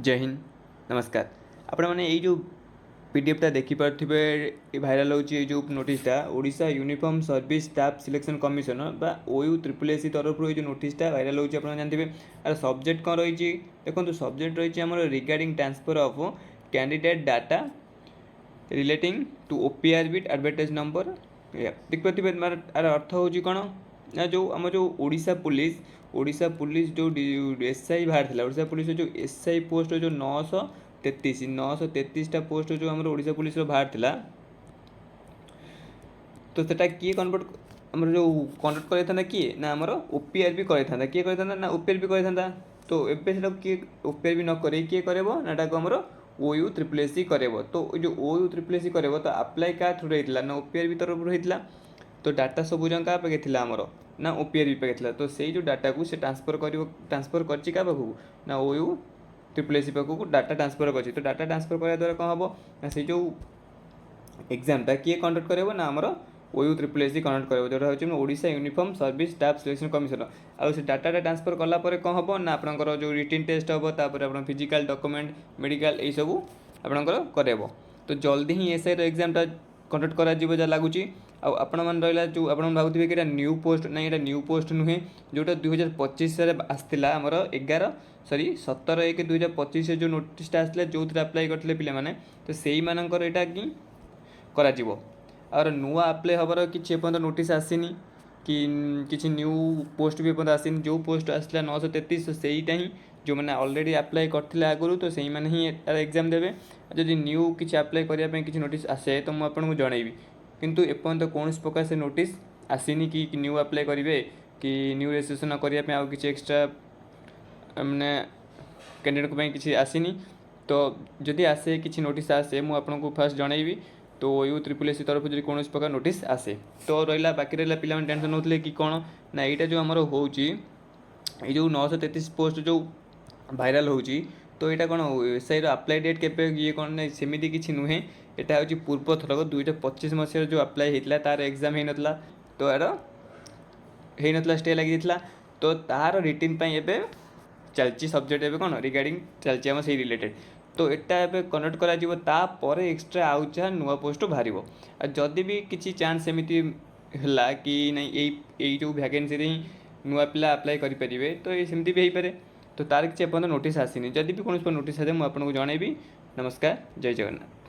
जय हिंद नमस्कार। आपण मैंने ये जो पीडीएफटा देखिपे भाइराल हो जो नोटिसटा Odisha uniform service staff selection commission बा ओयू ट्रिपल एसी तरफ जो नोटिसटा भाइराल हो जानते हैं सब्जेक्ट कौन रही देखो सब्जेक्ट रही आम regarding transfer of candidate data relating to OPR bit advertise number देखिए तार अर्थ हूँ कौन ना जो आम जो ओडिशा पुलिस जो एसआई बाहर था ओडिशा पुलिस जो एसआई पोस्ट जो 933टा पोस्ट जो आम ओडिशा पुलिस बाहर था तो सेटा किए कन्वर्ट आम जो कन्वर्ट कर किए ना आमर ओपीआर भी कर किए कर ना ओपीआर भी कर तो एवं किए ओपीआर भी नक किए कर नाटा आमर ओयू ट्रिपल एसी कर तो जो ओयू ट्रिपल एसी कर तो आप्लाय क्या थ्रू होता ना ओपीआर भी तरफ होता तो डाटा सब जन क्या पाखे थी आमर ना ओपीआर भी पाखे था तो से जो डाटा को से ट्रांसफर कर क्या पाखक ना ओयू ट्रिपल एसी पाखक डाटा ट्रांसफर कर तो डाटा ट्रांसफर करने द्वारा कौन हम ना से जो एग्जामटा किए कंडक्ट कर ना आमर ओयू ट्रिपल एसी कंडक्ट कर जोटा हूँ Odisha uniform service staff selection commission आउ से डाटा ट्रांसफर कलापर कौन हम ना आपंकर जो रिटन टेस्ट हम तापर आप फिजिकल डॉक्यूमेंट मेडिकल यही सब आपंकर कर तो जल्दी ही एसआई एग्जामटा कंडक्ट कर लगुच आपण मैंने रहा जो आप भावुए कि न्यू पोस्ट ना ये न्यू पोस्ट नुहे जोटा 2025 आसला आमर 17/1/2025 जो नोटिसटा आसला जो आप्लाय करते पे तो से मानकर यहाँ कि कर और नुआ आप्लाय हबार कि नोटिस आसीनी कि किसी न्यू पोस्ट भी आसीनी जो पोस्ट आसला 933 तो सहीटा ही जो मैंने ऑलरेडी अप्लाई करते आगुरी तो से मैंने ही एग्जाम देवे जदि न्यू किसी अप्लाई करने किसी नोटिस आसे तो मुझे आपको जनइबी किंतु एपर्यंत कौन प्रकार से नोटिस आसीनी कि न्यू अप्लाई करेंगे कि न्यू रजिस्ट्रेशन करने आउ कि एक्सट्रा मैंने कैंडिडेट किसी आसीनी तो जदि आसे किसी नोटिस आसे मुझे आपको फास्ट जनइबी तो यू ट्रिपल एसी तरफ जो कौन प्रकार नोटिस आसे तो रहा बाकी रहा पे टेंशन होते कि कौन ना यहाँ जो आमर हो जो 933 पोस्ट जो भाइराल हो तो यहाँ कौन एसआई अप्लाई डेट के ये कौन ना सेमती किसी नुहे यहाँ हूँ पूर्व थरक 2025 मसीह जो अप्लाई होता तार एग्जाम हो ना तो यार हो ना स्टे लगी तो तार रिटर्न पर चलती सब्जेक्ट एवं कौन रिगार्डिंग चलती आम से रिलेटेड तो यहाँ कनेक्ट कर एक्सट्रा आउ जहाँ नुआ पोस्ट बाहर जदि भी किसी चान्स सेमती है कि नहीं यही जो वैकेंसी ही नुआ पिला अप्लाई करेंगे तो ये सेमती भी हो पारे तो तार किसी एपर्यंत नोटिस आसीनी जदि भी कौन नोटिस आए मुझे आपको जनइबी। नमस्कार जय जगन्नाथ।